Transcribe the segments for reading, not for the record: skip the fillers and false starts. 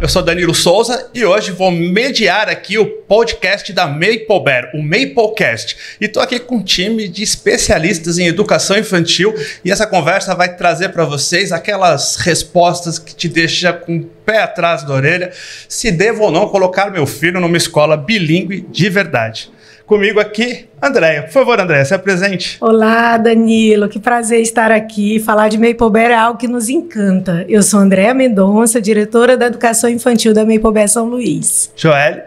eu sou Danilo Souza e hoje vou mediar aqui o podcast da Maplebear, o Maplecast. E estou aqui com um time de especialistas em educação infantil e essa conversa vai trazer para vocês aquelas respostas que te deixam com o pé atrás da orelha se devo ou não colocar meu filho numa escola bilíngue de verdade. Comigo aqui, Andréia. Por favor, Andréia, se apresente. Olá, Danilo. Que prazer estar aqui. Falar de Maplebear é algo que nos encanta. Eu sou Andréia Mendonça, diretora da Educação Infantil da Maplebear São Luís. Joelle.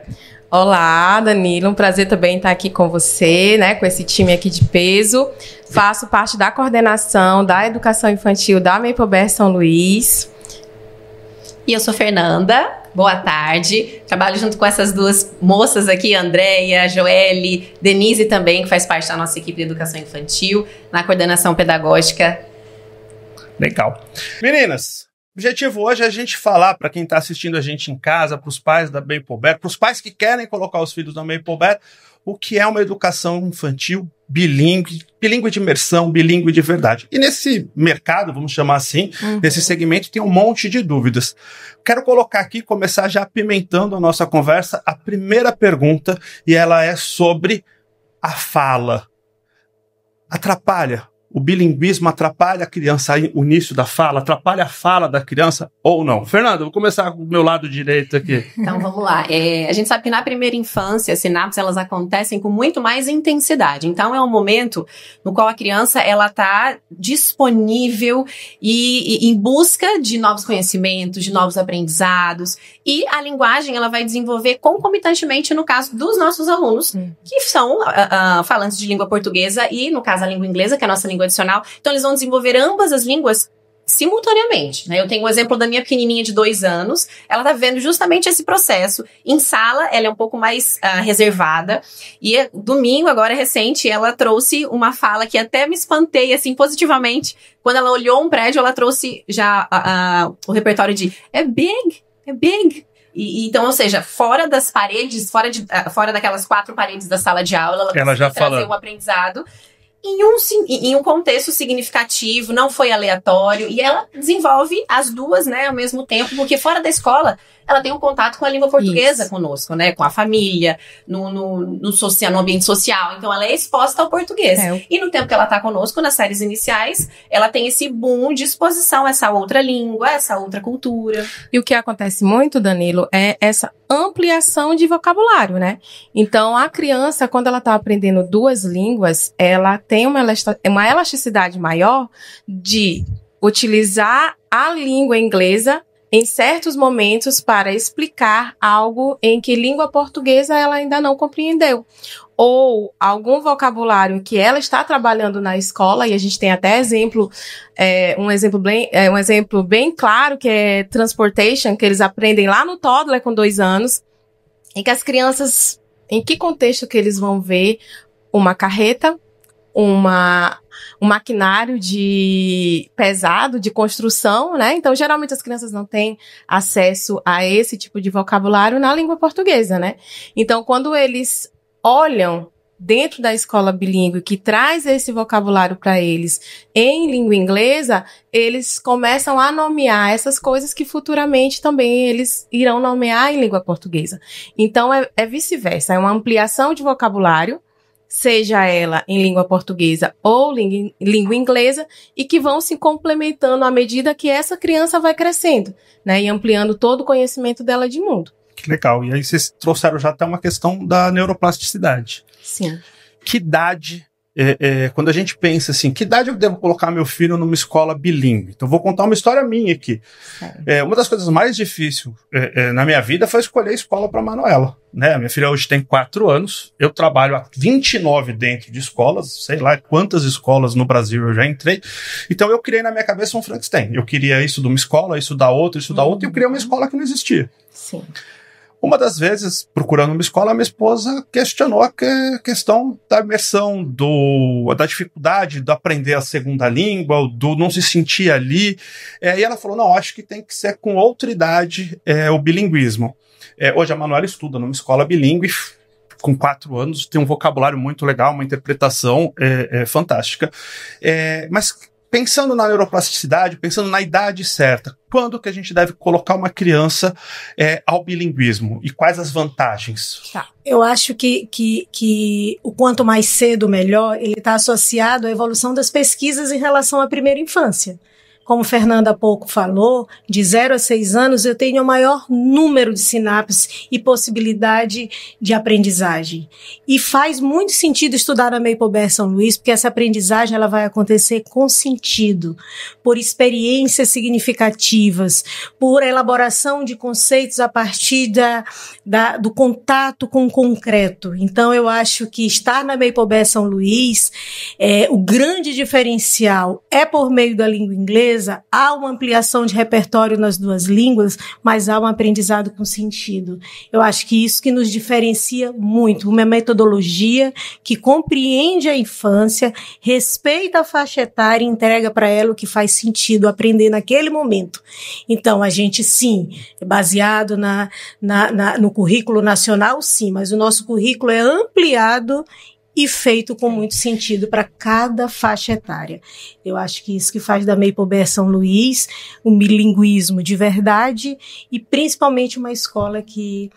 Olá, Danilo. Um prazer também estar aqui com você, né, com esse time aqui de peso. Faço parte da coordenação da Educação Infantil da Maplebear São Luís. E eu sou Fernanda. Boa tarde. Trabalho junto com essas duas moças aqui, Andréia, Joelle, Denise também, que faz parte da nossa equipe de educação infantil, na coordenação pedagógica. Legal. Meninas, o objetivo hoje é a gente falar para quem está assistindo a gente em casa, para os pais da Maplebear, para os pais que querem colocar os filhos na Maplebear, o que é uma educação infantil bilíngue de imersão, bilíngue de verdade. E nesse mercado, vamos chamar assim, nesse segmento, tem um monte de dúvidas. Quero colocar aqui, começar já apimentando a nossa conversa, a primeira pergunta, e ela é sobre a fala. Atrapalha? O bilinguismo atrapalha a criança, o início da fala, atrapalha a fala da criança ou não? Fernanda, vou começar com o meu lado direito aqui. Então, vamos lá. A gente sabe que na primeira infância, as sinapses, elas acontecem com muito mais intensidade. Então, é um momento no qual a criança, ela está disponível e em busca de novos conhecimentos, de novos aprendizados. E a linguagem, ela vai desenvolver concomitantemente no caso dos nossos alunos, que são falantes de língua portuguesa e, no caso, a língua inglesa, que é a nossa língua adicional. Então, eles vão desenvolver ambas as línguas simultaneamente, né? Eu tenho um exemplo da minha pequenininha de 2 anos. Ela tá vendo justamente esse processo. Em sala, ela é um pouco mais reservada. E domingo, agora recente, ela trouxe uma fala que até me espantei, assim, positivamente. Quando ela olhou um prédio, ela trouxe já o repertório de é big. Então, ou seja, fora das paredes, fora daquelas 4 paredes da sala de aula, ela já trazer um aprendizado em um contexto significativo, não foi aleatório, e ela desenvolve as duas, né, ao mesmo tempo, porque fora da escola, ela tem um contato com a língua portuguesa conosco, né, com a família, no ambiente social, então ela é exposta ao português. E no tempo que ela tá conosco, nas séries iniciais, ela tem esse boom de exposição a essa outra língua, essa outra cultura. E o que acontece muito, Danilo, é essa ampliação de vocabulário, né? Então, a criança, quando ela tá aprendendo 2 línguas, ela tem uma elasticidade maior de utilizar a língua inglesa em certos momentos para explicar algo em que língua portuguesa ela ainda não compreendeu. Ou algum vocabulário que ela está trabalhando na escola, e a gente tem até um exemplo bem claro, que é transportation, que eles aprendem lá no toddler com 2 anos, em que as crianças, em que contexto que eles vão ver uma carreta, um maquinário pesado de construção, né? Então, geralmente as crianças não têm acesso a esse tipo de vocabulário na língua portuguesa, né? Então, quando eles olham dentro da escola bilíngue que traz esse vocabulário para eles em língua inglesa, eles começam a nomear essas coisas que futuramente também eles irão nomear em língua portuguesa. Então, é vice-versa, é uma ampliação de vocabulário, seja ela em língua portuguesa ou língua inglesa, e que vão se complementando à medida que essa criança vai crescendo, né, e ampliando todo o conhecimento dela de mundo. Que legal. E aí vocês trouxeram já até uma questão da neuroplasticidade. Sim. Que idade, quando a gente pensa assim, que idade eu devo colocar meu filho numa escola bilíngue? Então, vou contar uma história minha aqui. Uma das coisas mais difíceis na minha vida foi escolher escola para Manuela. Né? Minha filha hoje tem 4 anos, eu trabalho há 29 dentro de escolas, sei lá quantas escolas no Brasil eu já entrei. Então, eu criei na minha cabeça um Frankenstein. Eu queria isso de uma escola, isso da outra, e eu criei uma escola que não existia. Sim. Uma das vezes, procurando uma escola, minha esposa questionou a questão da imersão, da dificuldade de aprender a segunda língua, do não se sentir ali. E ela falou, não, acho que tem que ser com outra idade o bilinguismo. Hoje a Manuela estuda numa escola bilíngue, com 4 anos, tem um vocabulário muito legal, uma interpretação fantástica. Mas Pensando na neuroplasticidade, pensando na idade certa, quando que a gente deve colocar uma criança ao bilinguismo? E quais as vantagens? Tá. Eu acho que o quanto mais cedo, melhor, ele está associado à evolução das pesquisas em relação à primeira infância. Como Fernanda há pouco falou, de 0 a 6 anos eu tenho o maior número de sinapses e possibilidade de aprendizagem. E faz muito sentido estudar na Maple Bear São Luís, porque essa aprendizagem ela vai acontecer com sentido, por experiências significativas, por elaboração de conceitos a partir do contato com o concreto. Então eu acho que estar na Maple Bear São Luís, o grande diferencial é por meio da língua inglesa. Há uma ampliação de repertório nas duas línguas, mas há um aprendizado com sentido. Eu acho que isso que nos diferencia muito, uma metodologia que compreende a infância, respeita a faixa etária e entrega para ela o que faz sentido aprender naquele momento. Então, a gente, sim, é baseado no currículo nacional, sim, mas o nosso currículo é ampliado e feito com muito sentido para cada faixa etária. Eu acho que isso que faz da Maple Bear São Luís um bilinguismo de verdade e principalmente uma escola que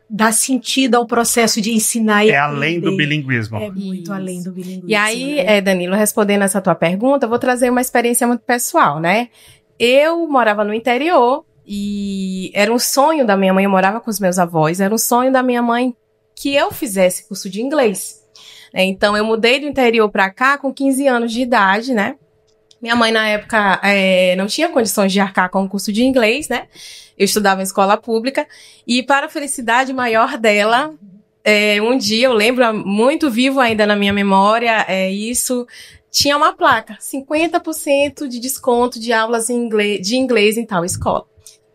dá sentido ao processo de ensinar e aprender. Além do bilinguismo. É muito além do bilinguismo. E aí, Danilo, respondendo essa tua pergunta, eu vou trazer uma experiência muito pessoal, né? Eu morava no interior e era um sonho da minha mãe, eu morava com os meus avós, era um sonho da minha mãe que eu fizesse curso de inglês. Então, eu mudei do interior para cá com 15 anos de idade, né? Minha mãe, na época, não tinha condições de arcar com o curso de inglês, né? Eu estudava em escola pública. E, para a felicidade maior dela, um dia, eu lembro muito vivo ainda na minha memória, isso... Tinha uma placa, 50% de desconto de aulas de inglês em tal escola.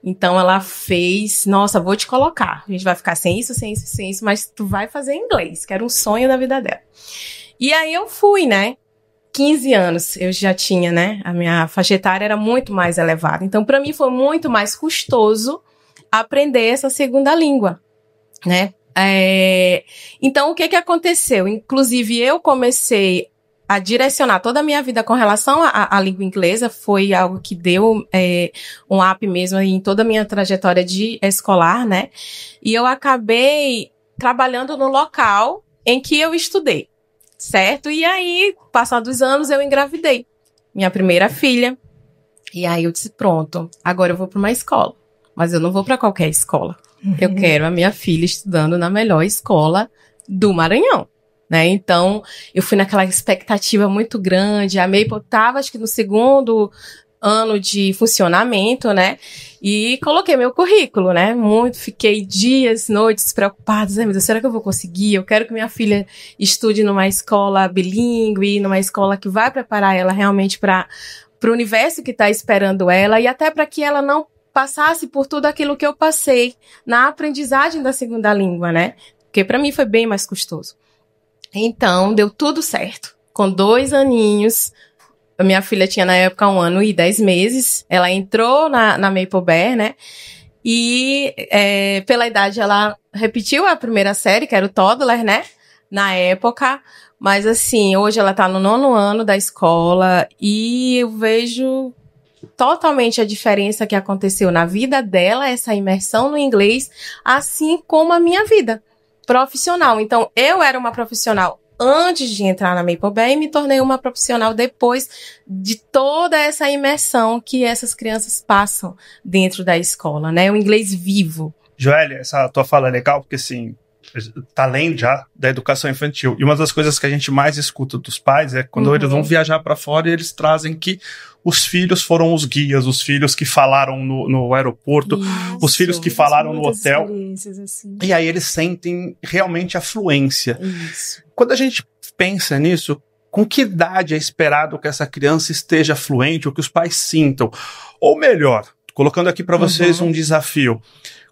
Então, ela fez, nossa, vou te colocar. A gente vai ficar sem isso, mas tu vai fazer inglês, que era um sonho da vida dela. E aí eu fui, né? 15 anos eu já tinha, né? A minha faixa etária era muito mais elevada. Então, para mim foi muito mais custoso aprender essa segunda língua, né? Então, o que aconteceu? Inclusive, eu comecei a direcionar toda a minha vida com relação à língua inglesa, foi algo que deu um up mesmo em toda a minha trajetória de escolar, né? E eu acabei trabalhando no local em que eu estudei, certo? E aí, passados os anos, eu engravidei minha primeira filha. E aí eu disse, pronto, agora eu vou para uma escola. Mas eu não vou para qualquer escola. Eu quero a minha filha estudando na melhor escola do Maranhão. Né? Então, eu fui naquela expectativa muito grande. A Maple estava, acho que no 2º ano de funcionamento, né? E coloquei meu currículo, né? Fiquei dias, noites preocupadas. Ai, meu Deus, será que eu vou conseguir? Eu quero que minha filha estude numa escola bilíngue, numa escola que vai preparar ela realmente para o universo que está esperando ela e até para que ela não passasse por tudo aquilo que eu passei na aprendizagem da segunda língua, né? Porque para mim foi bem mais custoso. Então, deu tudo certo. Com 2 aninhos, a minha filha tinha na época 1 ano e 10 meses. Ela entrou na Maple Bear, né? E pela idade ela repetiu a primeira série, que era o toddler, né? Na época. Mas assim, hoje ela tá no 9º ano da escola e eu vejo totalmente a diferença que aconteceu na vida dela, essa imersão no inglês, assim como a minha vida profissional. Então, eu era uma profissional antes de entrar na Maple Bear e me tornei uma profissional depois de toda essa imersão que essas crianças passam dentro da escola, né? O inglês vivo. Joélia, essa tua fala é legal, porque assim, tá além já da educação infantil. E uma das coisas que a gente mais escuta dos pais é quando eles vão viajar para fora e eles trazem que os filhos foram os guias, os filhos que falaram no aeroporto, os filhos que falaram no hotel. Assim. E aí eles sentem realmente a fluência. Isso. Quando a gente pensa nisso, com que idade é esperado que essa criança esteja fluente, ou que os pais sintam? Ou melhor, colocando aqui para vocês um desafio,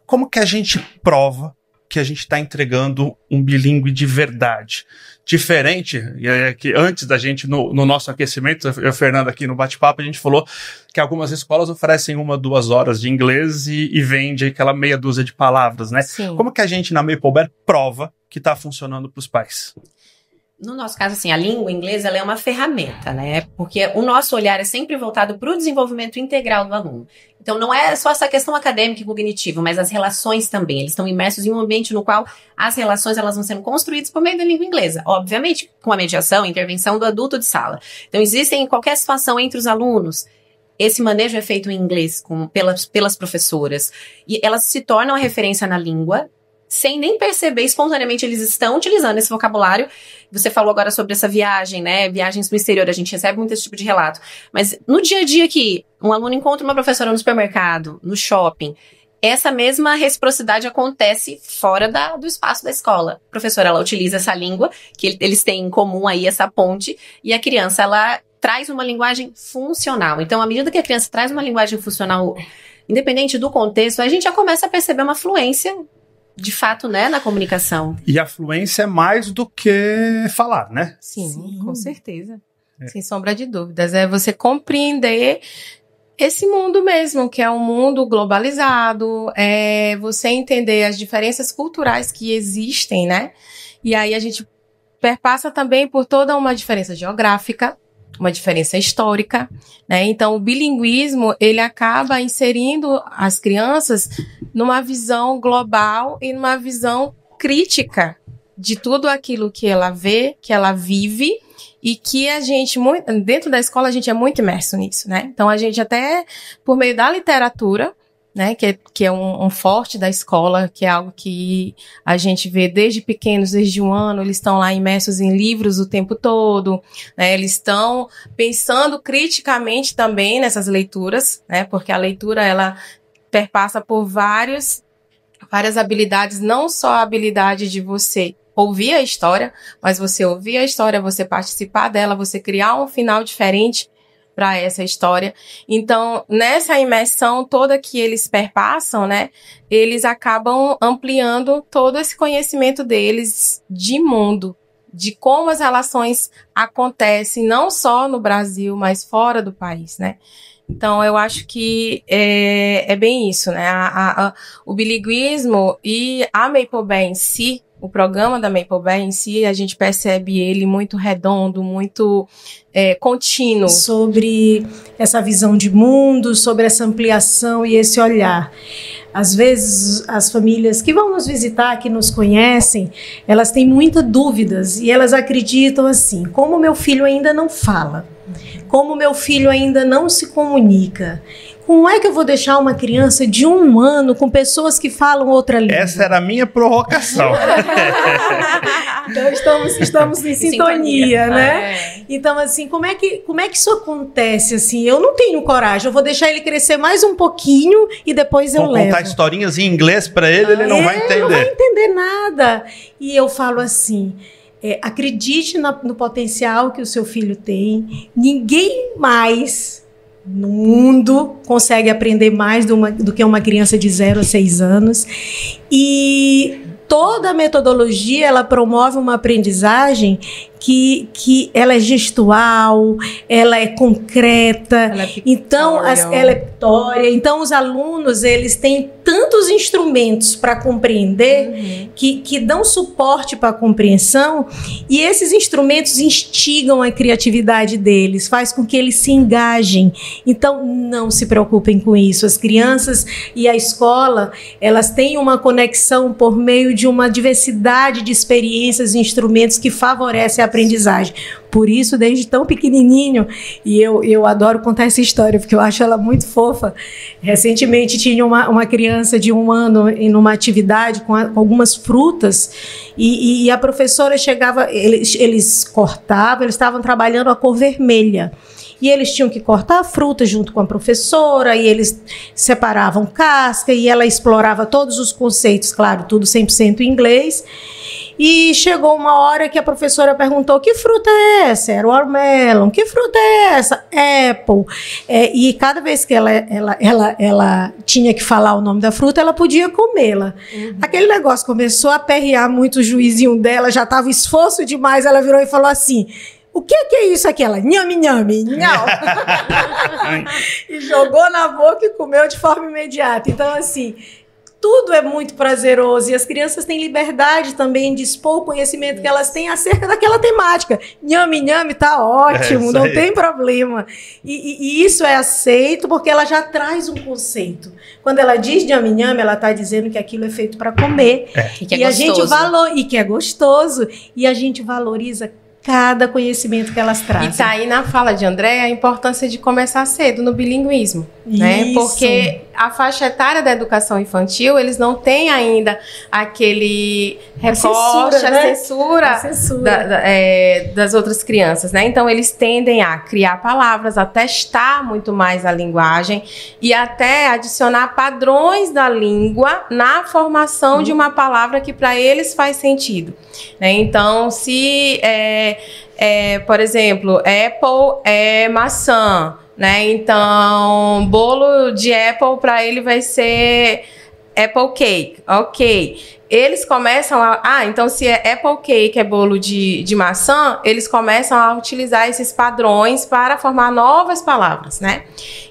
como que a gente prova que a gente está entregando um bilíngue de verdade? Diferente, e é que antes da gente, no nosso aquecimento, eu e a Fernanda aqui no bate-papo, a gente falou que algumas escolas oferecem 1 a 2 horas de inglês e vende aquela meia dúzia de palavras, né? Sim. Como que a gente, na Maple Bear, prova que está funcionando para os pais? No nosso caso, assim, a língua inglesa ela é uma ferramenta, né? Porque o nosso olhar é sempre voltado para o desenvolvimento integral do aluno. Então, não é só essa questão acadêmica e cognitiva, mas as relações também. Eles estão imersos em um ambiente no qual as relações elas vão sendo construídas por meio da língua inglesa. Obviamente, com a mediação, a intervenção do adulto de sala. Então, existem em qualquer situação entre os alunos, esse manejo é feito em inglês pelas professoras. E elas se tornam a referência na língua, sem nem perceber, espontaneamente eles estão utilizando esse vocabulário. Você falou agora sobre essa viagem, né? Viagens pro exterior, a gente recebe muito esse tipo de relato. Mas no dia a dia que um aluno encontra uma professora no supermercado, no shopping, essa mesma reciprocidade acontece fora do espaço da escola. A professora, ela utiliza essa língua, que eles têm em comum aí, essa ponte, e a criança, ela traz uma linguagem funcional. Então, à medida que a criança traz uma linguagem funcional, independente do contexto, a gente já começa a perceber uma fluência de fato, né, na comunicação. E a fluência é mais do que falar, né? Sim. Com certeza. Sem sombra de dúvidas. É você compreender esse mundo mesmo, que é um mundo globalizado, é você entender as diferenças culturais que existem, né? E aí a gente perpassa também por toda uma diferença geográfica, uma diferença histórica, né? Então, o bilinguismo, ele acaba inserindo as crianças numa visão global e numa visão crítica de tudo aquilo que ela vê, que ela vive, e que a gente, dentro da escola, a gente é muito imerso nisso, né? Então, a gente até, por meio da literatura, né, que é um forte da escola, que é algo que a gente vê desde pequenos, desde 1 ano, eles estão lá imersos em livros o tempo todo, né, eles estão pensando criticamente também nessas leituras, né, porque a leitura, ela perpassa por várias habilidades, não só a habilidade de você ouvir a história, mas você ouvir a história, você participar dela, você criar um final diferente para essa história. Então, nessa imersão toda que eles perpassam, né, eles acabam ampliando todo esse conhecimento deles de mundo, de como as relações acontecem, não só no Brasil, mas fora do país, né. Então, eu acho que é bem isso, né, o bilinguismo e a Maple Bear em si, o programa da Maple Bear em si, a gente percebe ele muito redondo, muito contínuo. Sobre essa visão de mundo, sobre essa ampliação e esse olhar. Às vezes, as famílias que vão nos visitar, que nos conhecem, elas têm muitas dúvidas e elas acreditam assim, como meu filho ainda não fala, como meu filho ainda não se comunica, como é que eu vou deixar uma criança de 1 ano com pessoas que falam outra língua? Essa era a minha provocação. Então estamos em sintonia, né? Então, assim, como é que isso acontece? Assim, eu não tenho coragem, eu vou deixar ele crescer mais um pouquinho e depois eu levo. Vou contar historinhas em inglês para ele, ele não vai entender. Não vai entender nada. E eu falo assim, acredite no potencial que o seu filho tem, ninguém mais no mundo consegue aprender mais do que uma criança de 0 a 6 anos. E toda a metodologia, ela promove uma aprendizagem que ela é gestual, ela é concreta, ela é pictória. Então, os alunos, eles têm tantos instrumentos para compreender, que dão suporte para a compreensão, e esses instrumentos instigam a criatividade deles, faz com que eles se engajem. Então, não se preocupem com isso. As crianças e a escola, elas têm uma conexão por meio de uma diversidade de experiências e instrumentos que favorecem a aprendizagem. Por isso, desde tão pequenininho, e eu adoro contar essa história, porque eu acho ela muito fofa. Recentemente tinha uma criança de 1 ano em uma atividade com algumas frutas, e a professora chegava, eles cortavam, eles estavam trabalhando a cor vermelha. E eles tinham que cortar a fruta junto com a professora, e eles separavam casca, e ela explorava todos os conceitos, claro, tudo 100% em inglês. E chegou uma hora que a professora perguntou: que fruta é essa? Era watermelon. Que fruta é essa? Apple. E cada vez que ela tinha que falar o nome da fruta, ela podia comê-la. Aquele negócio começou a aperrear muito o juizinho dela, já estava esforço demais, ela virou e falou assim: o que é isso aqui? Ela, nhame, nhame, nhau. E jogou na boca e comeu de forma imediata. Então, assim, tudo é muito prazeroso e as crianças têm liberdade também de expor o conhecimento que elas têm acerca daquela temática. Nhame, nhame, tá ótimo, não tem problema. E isso é aceito porque ela já traz um conceito. Quando ela diz nhame, nhame, ela está dizendo que aquilo é feito para comer. E que é gostoso. E que é gostoso. E a gente valoriza cada conhecimento que elas trazem. E tá aí na fala de André a importância de começar cedo no bilinguismo, né? Porque a faixa etária da educação infantil, eles não têm ainda aquele recorte, a censura das outras crianças, né? Então eles tendem a criar palavras, a testar muito mais a linguagem e até adicionar padrões da língua na formação de uma palavra que para eles faz sentido, né? Então, se por exemplo, Apple é maçã, né? Então, bolo de Apple para ele vai ser Apple Cake, ok. Eles começam então se é Apple Cake, é bolo de maçã, eles começam a utilizar esses padrões para formar novas palavras, né?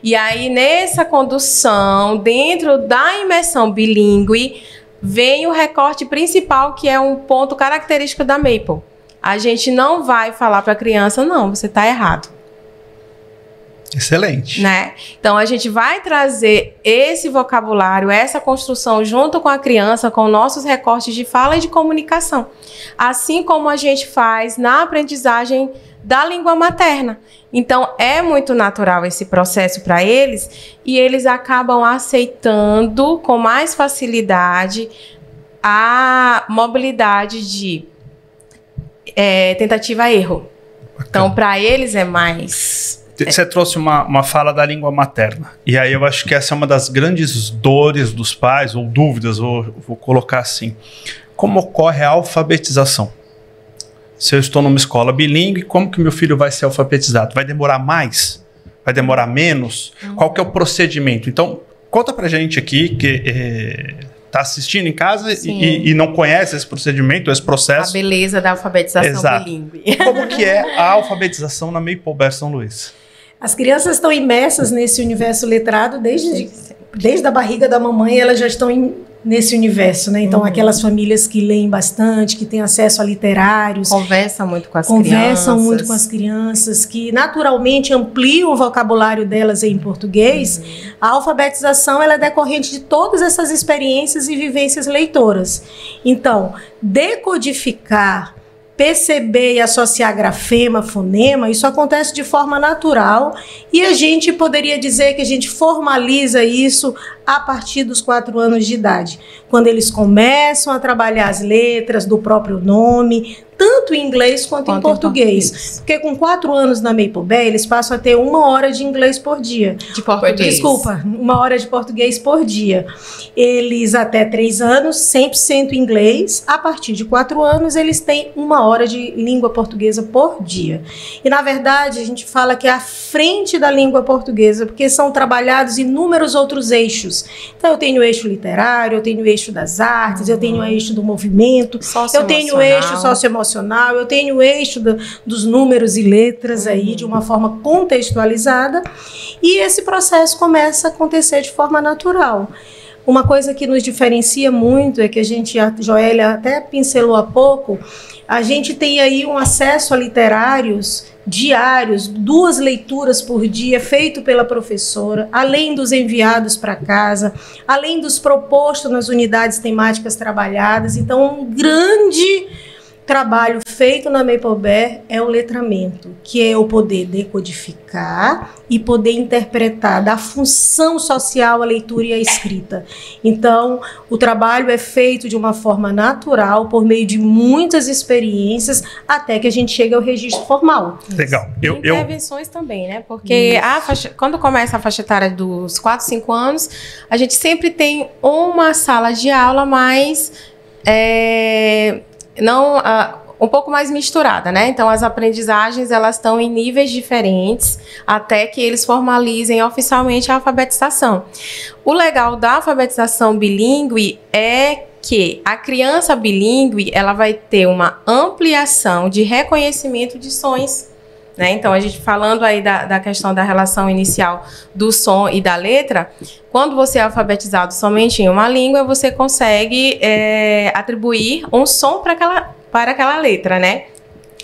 E aí, nessa condução, dentro da imersão bilíngue, vem o recorte principal, que é um ponto característico da Maple. A gente não vai falar para a criança, não, você está errado. Excelente. Né? Então, a gente vai trazer esse vocabulário, essa construção junto com a criança, com nossos recortes de fala e de comunicação. Assim como a gente faz na aprendizagem da língua materna. Então, é muito natural esse processo para eles e eles acabam aceitando com mais facilidade a mobilidade de tentativa-erro. Então, para eles é mais... Você trouxe uma fala da língua materna. E aí eu acho que essa é uma das grandes dores dos pais, ou dúvidas, vou colocar assim. Como ocorre a alfabetização? Se eu estou numa escola bilíngue, como que meu filho vai ser alfabetizado? Vai demorar mais? Vai demorar menos? Qual que é o procedimento? Então, conta pra gente aqui que está assistindo em casa e não conhece esse procedimento, esse processo. A beleza da alfabetização bilíngue. Como que é a alfabetização na Maple Bear São Luís? As crianças estão imersas nesse universo letrado desde a barriga da mamãe, elas já estão nesse universo, né? Então, aquelas famílias que leem bastante, que têm acesso a literários. Conversam muito com as crianças, que naturalmente ampliam o vocabulário delas em português. A alfabetização ela é decorrente de todas essas experiências e vivências leitoras. Então, decodificar, perceber e associar grafema, fonema, isso acontece de forma natural e a gente poderia dizer que a gente formaliza isso a partir dos 4 anos de idade, quando eles começam a trabalhar as letras do próprio nome, tanto em inglês quanto em português. Porque com 4 anos na Maple Bear, eles passam a ter 1 hora de inglês por dia. De português. Desculpa, 1 hora de português por dia. Eles até 3 anos, 100% inglês. A partir de 4 anos, eles têm 1 hora de língua portuguesa por dia. E, na verdade, a gente fala que é à frente da língua portuguesa, porque são trabalhados inúmeros outros eixos. Então, eu tenho o eixo literário, eu tenho o eixo das artes, eu tenho o eixo do movimento, eu tenho o eixo socioemocional, eu tenho o eixo dos números e letras aí de uma forma contextualizada e esse processo começa a acontecer de forma natural. Uma coisa que nos diferencia muito é que a Joélia até pincelou há pouco, a gente tem aí um acesso a literários diários, 2 leituras por dia, feito pela professora, além dos enviados para casa, além dos propostos nas unidades temáticas trabalhadas. Então, um grande trabalho feito na Maple Bear é o letramento, que é o poder decodificar e poder interpretar, da função social a leitura e a escrita. Então, o trabalho é feito de uma forma natural, por meio de muitas experiências, até que a gente chega ao registro formal. Legal. Intervenções também, né? Porque quando começa a faixa etária dos 4, 5 anos, a gente sempre tem uma sala de aula mais... um pouco mais misturada, né? Então, as aprendizagens, elas estão em níveis diferentes até que eles formalizem oficialmente a alfabetização. O legal da alfabetização bilíngue é que a criança bilíngue, ela vai ter uma ampliação de reconhecimento de sons, né? Então, a gente falando aí da questão da relação inicial do som e da letra, quando você é alfabetizado somente em uma língua, você consegue atribuir um som para aquela letra, né?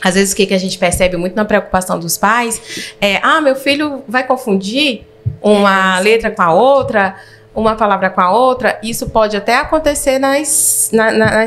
Às vezes, o que a gente percebe muito na preocupação dos pais é, meu filho vai confundir uma letra com a outra, uma palavra com a outra. Isso pode até acontecer nas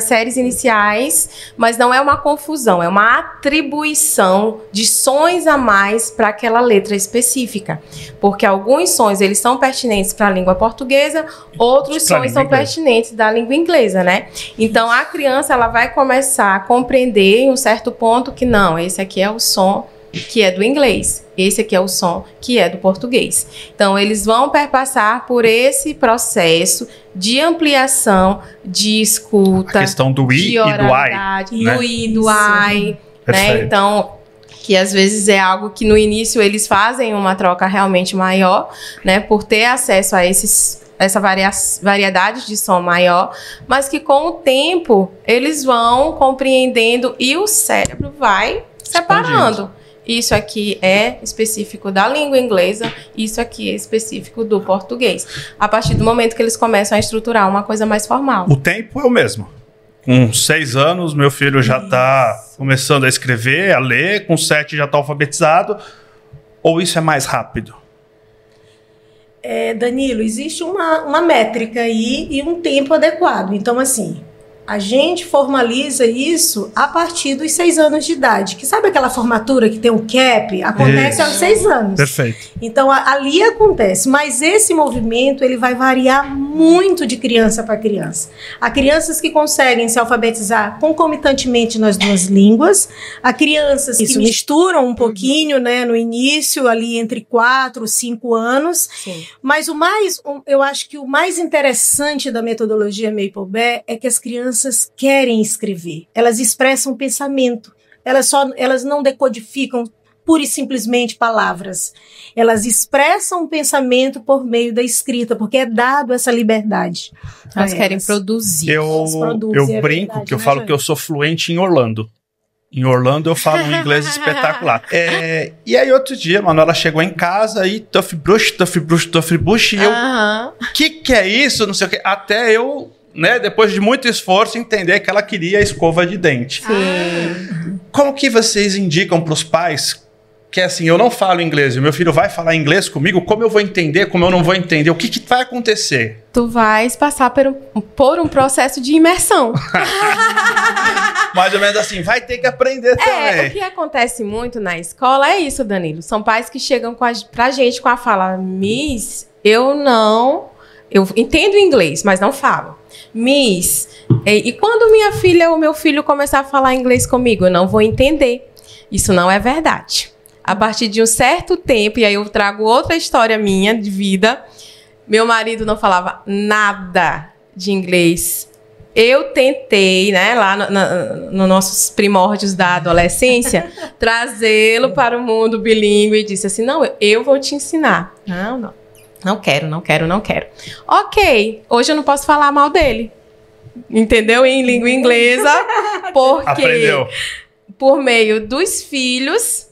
séries iniciais, mas não é uma confusão, é uma atribuição de sons a mais para aquela letra específica. Porque alguns sons, eles são pertinentes para a língua portuguesa, outros sons são pertinentes da língua inglesa, né? Então, a criança, ela vai começar a compreender em um certo ponto que não, esse aqui é o som que é do inglês, esse aqui é o som que é do português. Então, eles vão perpassar por esse processo de ampliação, de escuta, a questão do I e do I, né? Do I, do I, né? Então, que às vezes é algo que no início eles fazem uma troca realmente maior, né? Por ter acesso a essa variedade de som maior, mas que com o tempo eles vão compreendendo e o cérebro vai separando. Isso aqui é específico da língua inglesa, isso aqui é específico do português. A partir do momento que eles começam a estruturar uma coisa mais formal. O tempo é o mesmo. Com 6 anos, meu filho já está começando a escrever, a ler. Com 7 já está alfabetizado. Ou isso é mais rápido? Danilo, existe uma métrica aí e um tempo adequado. Então, assim, a gente formaliza isso a partir dos 6 anos de idade. Que sabe aquela formatura que tem um cap? Acontece aos 6 anos. Perfeito. Então, ali acontece. Mas esse movimento, ele vai variar muito de criança para criança. Há crianças que conseguem se alfabetizar concomitantemente nas 2 línguas. Há crianças que misturam um pouquinho, né, no início, ali entre 4 e 5 anos. Sim. Mas eu acho que o mais interessante da metodologia Maple Bear é que as crianças querem escrever, elas expressam pensamento, elas não decodificam pura e simplesmente palavras, elas expressam o pensamento por meio da escrita, porque é dado essa liberdade. Elas querem produzir. Eu brinco verdade, que eu falo que eu sou fluente em Orlando. Em Orlando eu falo um inglês espetacular. E aí outro dia, mano, ela chegou em casa e Tuff Brush, e eu, que é isso? Não sei o que. Até eu, né, depois de muito esforço, entender que ela queria a escova de dente. Sim. Como que vocês indicam para os pais que, assim, eu não falo inglês e o meu filho vai falar inglês comigo, como eu vou entender, como eu não vou entender? O que vai acontecer? Tu vais passar por um processo de imersão. Mais ou menos assim, vai ter que aprender também. O que acontece muito na escola é isso, Danilo. São pais que chegam pra gente com a fala, Miss, eu entendo inglês, mas não falo. Miss, e quando minha filha ou meu filho começar a falar inglês comigo, eu não vou entender. Isso não é verdade. A partir de um certo tempo, e aí eu trago outra história minha de vida, meu marido não falava nada de inglês. Eu tentei, né, lá nos nossos primórdios da adolescência, trazê-lo para o mundo bilíngue e disse assim, não, eu vou te ensinar. Não quero. Ok, hoje eu não posso falar mal dele, entendeu? Em língua inglesa, porque aprendeu. Por meio dos filhos,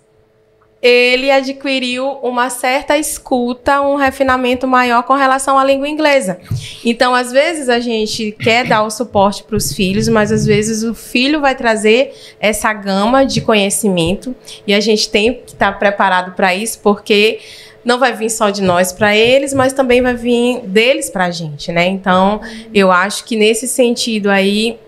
ele adquiriu uma certa escuta, um refinamento maior com relação à língua inglesa. Então, às vezes, a gente quer dar o suporte para os filhos, mas às vezes o filho vai trazer essa gama de conhecimento e a gente tem que estar preparado para isso, porque não vai vir só de nós para eles, mas também vai vir deles para a gente, né? Então, eu acho que nesse sentido aí,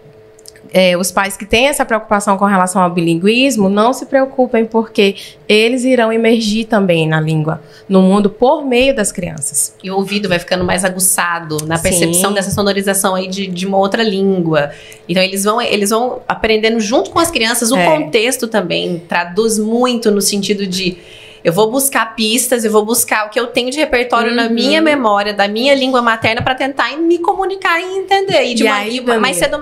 os pais que têm essa preocupação com relação ao bilinguismo, não se preocupem, porque eles irão emergir também na língua, no mundo, por meio das crianças. E o ouvido vai ficando mais aguçado na percepção dessa sonorização aí de uma outra língua. Então, eles vão aprendendo junto com as crianças. O contexto também traduz muito no sentido de... Eu vou buscar pistas, eu vou buscar o que eu tenho de repertório na minha memória, da minha língua materna, para tentar me comunicar e entender. Mais cedo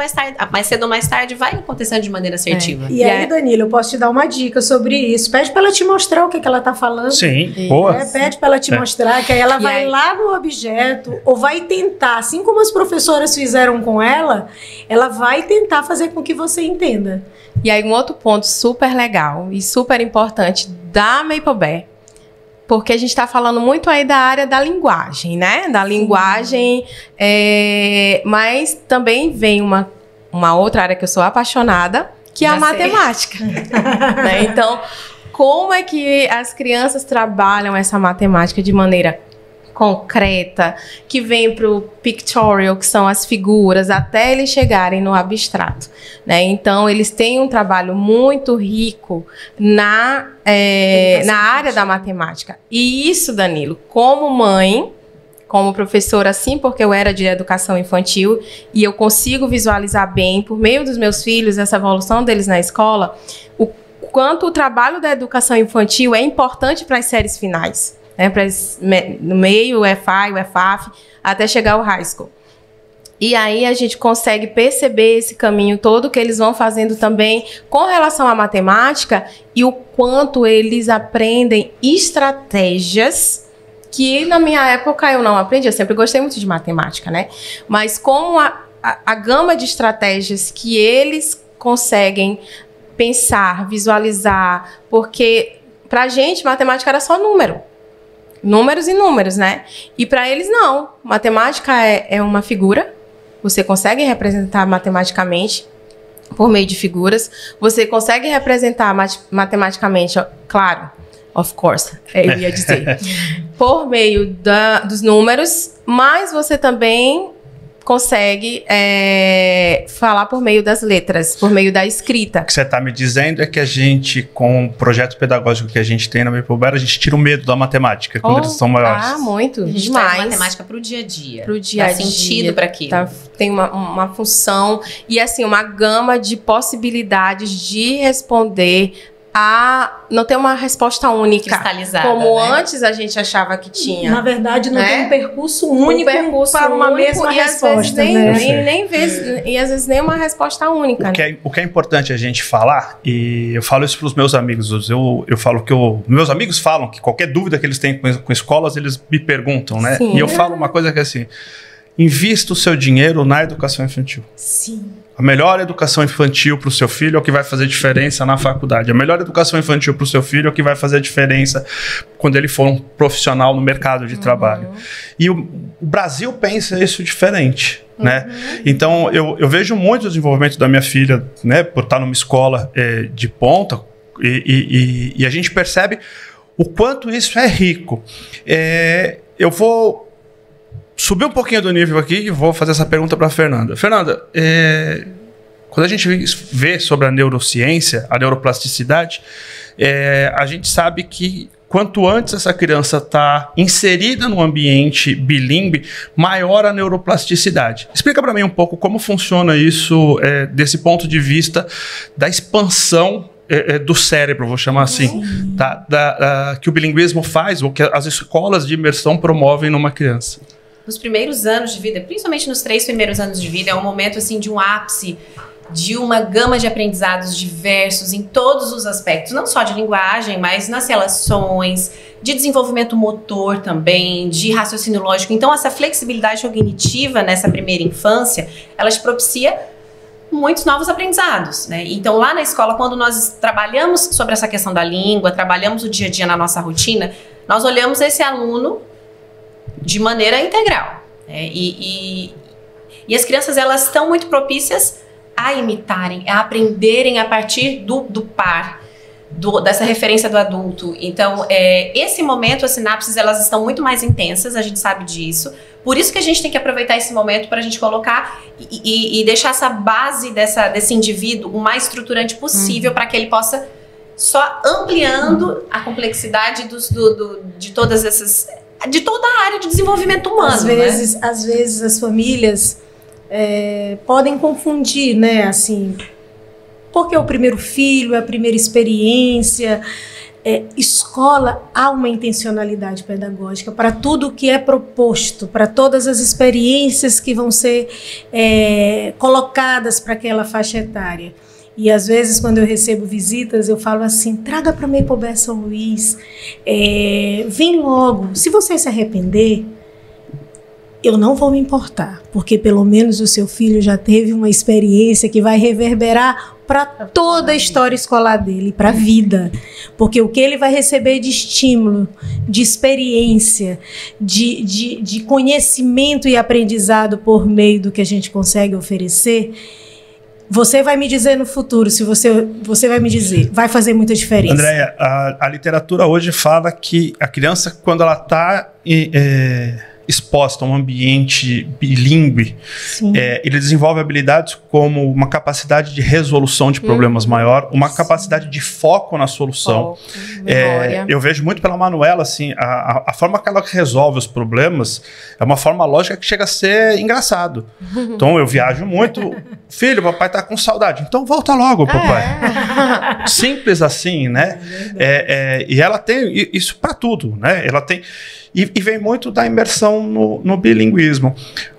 ou mais tarde vai acontecendo de maneira assertiva. E aí, Danilo, eu posso te dar uma dica sobre isso. Pede para ela te mostrar o que ela tá falando. Sim, boa. Pede para ela te mostrar, que aí ela vai lá no objeto, ou vai tentar, assim como as professoras fizeram com ela vai tentar fazer com que você entenda. E aí, um outro ponto super legal e super importante da Maple Bear, porque a gente está falando muito aí da área da linguagem, né? Da linguagem, mas também vem uma outra área que eu sou apaixonada, que é a matemática. Né? Então, como é que as crianças trabalham essa matemática de maneira concreta, que vem para o pictorial, que são as figuras, até eles chegarem no abstrato, né? Então, eles têm um trabalho muito rico na área da matemática. E isso, Danilo, como mãe, como professora, sim, porque eu era de educação infantil e eu consigo visualizar bem, por meio dos meus filhos, essa evolução deles na escola, o quanto o trabalho da educação infantil é importante para as séries finais. No meio, o FI, o FAF, até chegar ao high school. E aí a gente consegue perceber esse caminho todo que eles vão fazendo também com relação à matemática e o quanto eles aprendem estratégias que na minha época eu não aprendi. Eu sempre gostei muito de matemática, né? Mas como a gama de estratégias que eles conseguem pensar, visualizar, porque pra gente matemática era só número. Números e números, né? E para eles, não. Matemática é uma figura. Você consegue representar matematicamente por meio de figuras. Você consegue representar matematicamente, claro, of course, eu ia dizer, por meio dos números, mas você também consegue falar por meio das letras, por meio da escrita. O que você está me dizendo é que a gente, com o projeto pedagógico que a gente tem na Maple Bear, a gente tira o medo da matemática quando eles são maiores. Ah, muito, a gente demais. traz matemática para o dia a dia. Para o dia a dia. Dá sentido para aquilo. Tem uma função e, assim, uma gama de possibilidades de responder não tem uma resposta única. Cristalizada, como né? Antes a gente achava que tinha. Na verdade, não tem um percurso único para uma mesma resposta, né? E às vezes nem uma resposta única. O que é importante a gente falar, e eu falo isso para os meus amigos, eu falo que meus amigos falam que qualquer dúvida que eles têm com escolas, eles me perguntam, né? Sim. E eu falo uma coisa que é assim, invista o seu dinheiro na educação infantil. Sim. A melhor educação infantil para o seu filho é o que vai fazer diferença na faculdade. A melhor educação infantil para o seu filho é o que vai fazer diferença quando ele for um profissional no mercado de trabalho. E o Brasil pensa isso diferente, né? Então, eu vejo muito o desenvolvimento da minha filha, né, por estar numa escola de ponta, e a gente percebe o quanto isso é rico. Eu vou subir um pouquinho do nível aqui e vou fazer essa pergunta para a Fernanda. Fernanda, quando a gente vê sobre a neurociência, a neuroplasticidade, a gente sabe que quanto antes essa criança está inserida no ambiente bilíngue, maior a neuroplasticidade. Explica para mim um pouco como funciona isso desse ponto de vista da expansão do cérebro, vou chamar assim, que o bilinguismo faz, ou que as escolas de imersão promovem numa criança. Nos primeiros anos de vida, principalmente nos 3 primeiros anos de vida, é um momento assim de um ápice, de uma gama de aprendizados diversos em todos os aspectos, não só de linguagem, mas nas relações, de desenvolvimento motor também, de raciocínio lógico. Então, essa flexibilidade cognitiva nessa primeira infância, ela te propicia muitos novos aprendizados, né? Então, lá na escola, quando nós trabalhamos sobre essa questão da língua, trabalhamos o dia a dia na nossa rotina, nós olhamos esse aluno de maneira integral, né? E as crianças, elas estão muito propícias a imitarem, a aprenderem a partir do par, dessa referência do adulto. Então, esse momento, as sinapses, elas estão muito mais intensas, a gente sabe disso. Por isso que a gente tem que aproveitar esse momento para a gente colocar e deixar essa base desse indivíduo o mais estruturante possível, para que ele possa só ampliando a complexidade de todas essas... de toda a área de desenvolvimento humano. Às vezes as famílias podem confundir, né, assim, porque é o primeiro filho, é a primeira experiência. Escola, há uma intencionalidade pedagógica para tudo que é proposto, para todas as experiências que vão ser colocadas para aquela faixa etária. E às vezes, quando eu recebo visitas, eu falo assim, traga para Maple Bear São Luís, vem logo. Se você se arrepender, eu não vou me importar, porque pelo menos o seu filho já teve uma experiência que vai reverberar para toda a história escolar dele, para a vida. Porque o que ele vai receber de estímulo, de experiência, de conhecimento e aprendizado por meio do que a gente consegue oferecer, você vai me dizer no futuro, se você vai me dizer, vai fazer muita diferença. Andréia, a literatura hoje fala que a criança, quando ela está exposta a um ambiente bilíngue, ele desenvolve habilidades como uma capacidade de resolução de problemas maior, uma capacidade de foco na solução. Eu vejo muito pela Manuela, assim, a forma que ela resolve os problemas é uma forma lógica que chega a ser engraçado. Então eu viajo muito, filho, papai tá com saudade, então volta logo, papai. Simples assim, né? E ela tem isso para tudo, né? Ela tem... E vem muito da imersão no bilinguismo.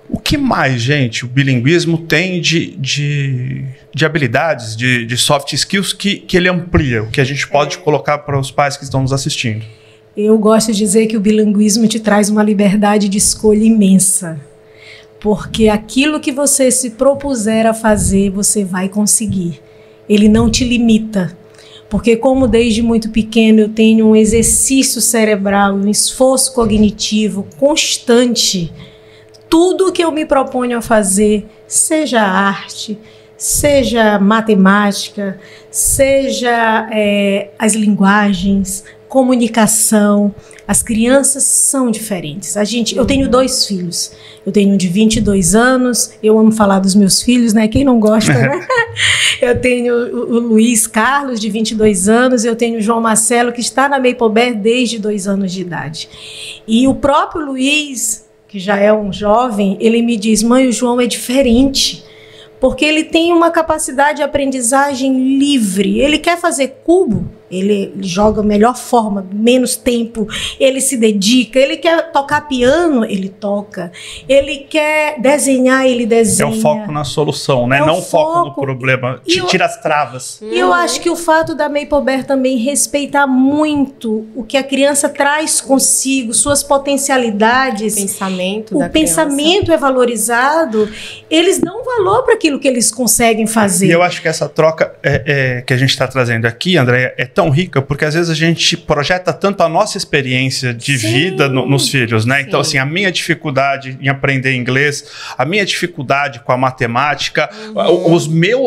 O que mais, gente, o bilinguismo tem de habilidades, de soft skills que ele amplia, o que a gente pode colocar para os pais que estão nos assistindo? Eu gosto de dizer que o bilinguismo te traz uma liberdade de escolha imensa. Porque aquilo que você se propuser a fazer, você vai conseguir. Ele não te limita. Porque como desde muito pequeno eu tenho um exercício cerebral, um esforço cognitivo constante, tudo que eu me proponho a fazer, seja arte, seja matemática, seja as linguagens, comunicação, as crianças são diferentes. Eu tenho 2 filhos. Eu tenho um de 22 anos, eu amo falar dos meus filhos, né? Quem não gosta, né? Eu tenho o Luiz Carlos, de 22 anos, eu tenho o João Marcelo, que está na Maple desde 2 anos de idade. E o próprio Luiz, que já é um jovem, ele me diz, mãe, o João é diferente, porque ele tem uma capacidade de aprendizagem livre. Ele quer fazer cubo, ele joga a melhor forma, menos tempo, ele se dedica. Ele quer tocar piano, ele toca. Ele quer desenhar, ele desenha. É o foco na solução, né? Não o foco no problema. Tira as travas. E eu acho que o fato da Maple também respeitar muito o que a criança traz consigo, suas potencialidades. O pensamento é valorizado. Eles dão valor para aquilo que eles conseguem fazer. E eu acho que essa troca que a gente está trazendo aqui, Andréia, é tão rica, porque às vezes a gente projeta tanto a nossa experiência de vida nos filhos, né? Então, assim, a minha dificuldade em aprender inglês, a minha dificuldade com a matemática,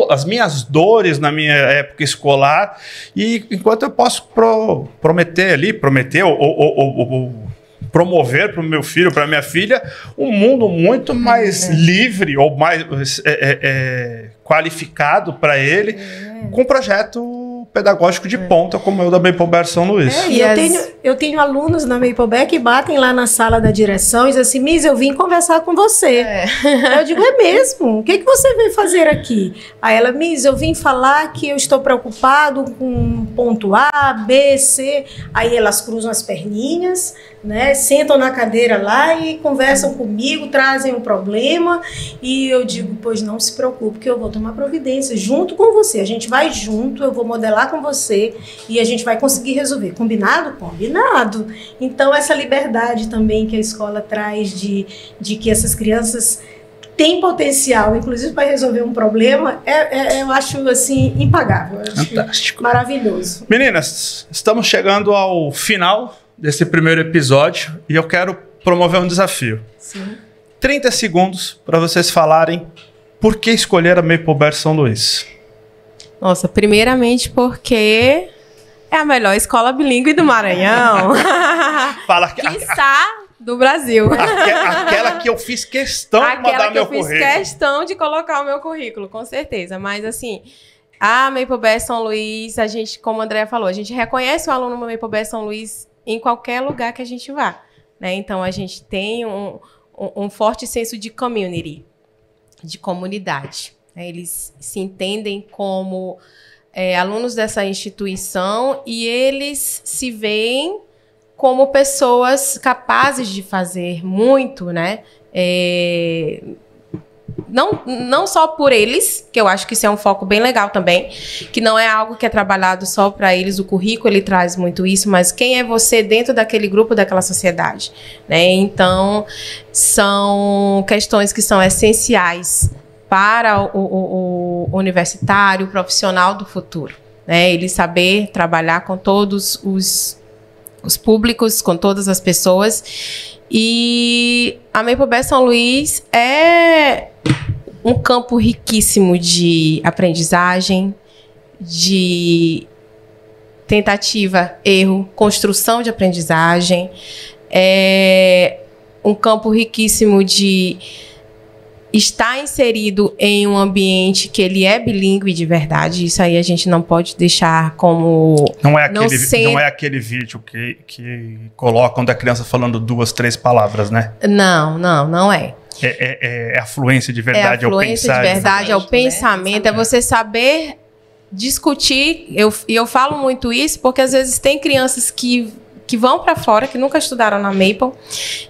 as minhas dores na minha época escolar, e enquanto eu posso prometer ou promover para o meu filho, para minha filha, um mundo muito mais livre ou mais qualificado para ele, com um projeto pedagógico de ponta, como é o da Maple São Luís. Eu tenho alunos na Maple que batem lá na sala da direção e dizem assim, Miss, eu vim conversar com você. Eu digo, é mesmo? O que você veio fazer aqui? Aí ela, Miss, eu vim falar que eu estou preocupado com ponto A, B, C. Aí elas cruzam as perninhas, né, sentam na cadeira lá e conversam comigo, trazem um problema, e eu digo, pois não se preocupe, que eu vou tomar providência junto com você, a gente vai junto, eu vou modelar com você e a gente vai conseguir resolver. Combinado? Combinado. Então essa liberdade também que a escola traz de que essas crianças têm potencial, inclusive para resolver um problema, eu acho assim impagável. Fantástico. Maravilhoso. Meninas, estamos chegando ao final desse primeiro episódio e eu quero promover um desafio. Sim. 30 segundos para vocês falarem por que escolher a Maple São Luís. Nossa, primeiramente porque é a melhor escola bilíngue do Maranhão. Fala quiçá do Brasil. Aquela que eu fiz questão de mandar meu currículo. Aquela que eu fiz questão de colocar o meu currículo, com certeza. Mas assim, a Maple São Luís, a gente, como a Andréia falou, a gente reconhece o aluno da Maple São Luís em qualquer lugar que a gente vá, né? Então, a gente tem um forte senso de community, de comunidade. Né? Eles se entendem como alunos dessa instituição e eles se veem como pessoas capazes de fazer muito, né? não só por eles, que eu acho que isso é um foco bem legal também, que não é algo que é trabalhado só para eles, o currículo ele traz muito isso, mas quem é você dentro daquele grupo, daquela sociedade, né? Então, são questões que são essenciais para o universitário, o profissional do futuro, né? Ele saber trabalhar com todos os públicos, com todas as pessoas. E a Maple Bear São Luís é um campo riquíssimo de aprendizagem, de tentativa, erro, construção de aprendizagem. É um campo riquíssimo de estar inserido em um ambiente que ele é bilíngue de verdade. Isso aí a gente não pode deixar como... Não é aquele vídeo que colocam da criança falando 2, 3 palavras, né? Não é. É a fluência de verdade, é o pensar. De verdade, é o pensamento, é você saber discutir. Eu falo muito isso porque às vezes tem crianças que vão para fora, que nunca estudaram na Maple,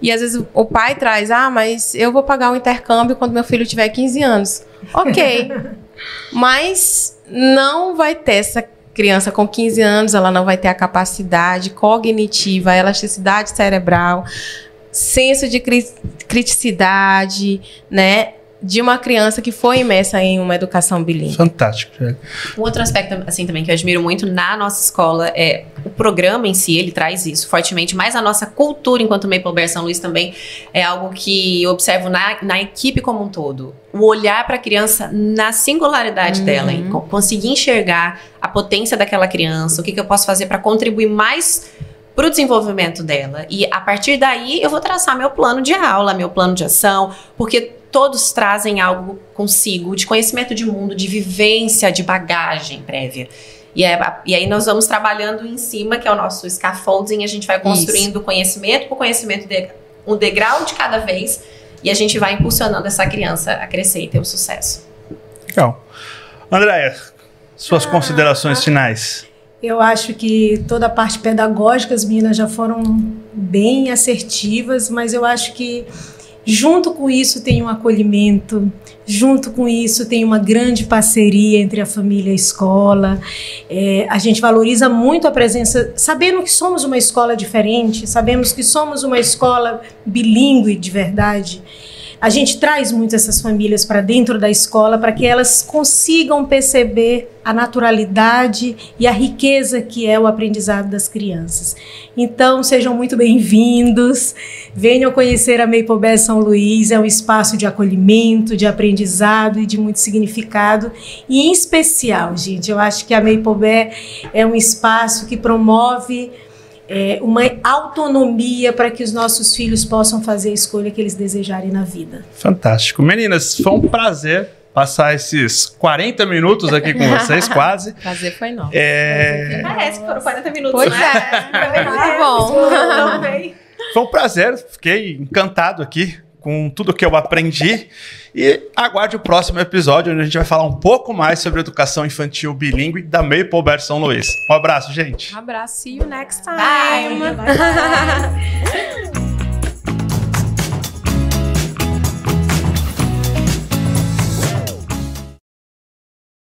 e às vezes o pai traz, mas eu vou pagar o intercâmbio quando meu filho tiver 15 anos. Ok, mas não vai ter essa criança com 15 anos, ela não vai ter a capacidade cognitiva, a elasticidade cerebral, senso de criticidade, né, de uma criança que foi imersa em uma educação bilíngue. Fantástico. Um outro aspecto, assim, também que eu admiro muito na nossa escola é o programa em si, ele traz isso fortemente, mas a nossa cultura enquanto Maple Bear São Luís também é algo que eu observo na equipe como um todo. O olhar para a criança na singularidade dela, hein? Conseguir enxergar a potência daquela criança, o que eu posso fazer para contribuir mais para o desenvolvimento dela. E a partir daí eu vou traçar meu plano de aula, meu plano de ação, porque todos trazem algo consigo de conhecimento de mundo, de vivência, de bagagem prévia. E aí nós vamos trabalhando em cima, que é o nosso scaffolding, a gente vai construindo conhecimento por conhecimento, um degrau de cada vez, e a gente vai impulsionando essa criança a crescer e ter um sucesso. Legal. Andréia, suas considerações finais. Eu acho que toda a parte pedagógica, as meninas já foram bem assertivas, mas eu acho que junto com isso tem um acolhimento, junto com isso tem uma grande parceria entre a família e a escola. A gente valoriza muito a presença, sabendo que somos uma escola diferente, sabemos que somos uma escola bilíngue de verdade. A gente traz muito essas famílias para dentro da escola para que elas consigam perceber a naturalidade e a riqueza que é o aprendizado das crianças. Então, sejam muito bem-vindos, venham conhecer a Maple Bear São Luís, é um espaço de acolhimento, de aprendizado e de muito significado. E, em especial, gente, eu acho que a Maple Bear é um espaço que promove uma autonomia para que os nossos filhos possam fazer a escolha que eles desejarem na vida. Fantástico. Meninas, foi um prazer passar esses 40 minutos aqui com vocês, quase. Prazer foi nosso. Parece que foram 40 minutos, pois né? Foi muito bom. Foi um prazer, fiquei encantado aqui com tudo que eu aprendi. E aguarde o próximo episódio, onde a gente vai falar um pouco mais sobre educação infantil bilíngue da Maple Bear São Luís. Um abraço, gente. Um abraço, see you next time. Bye.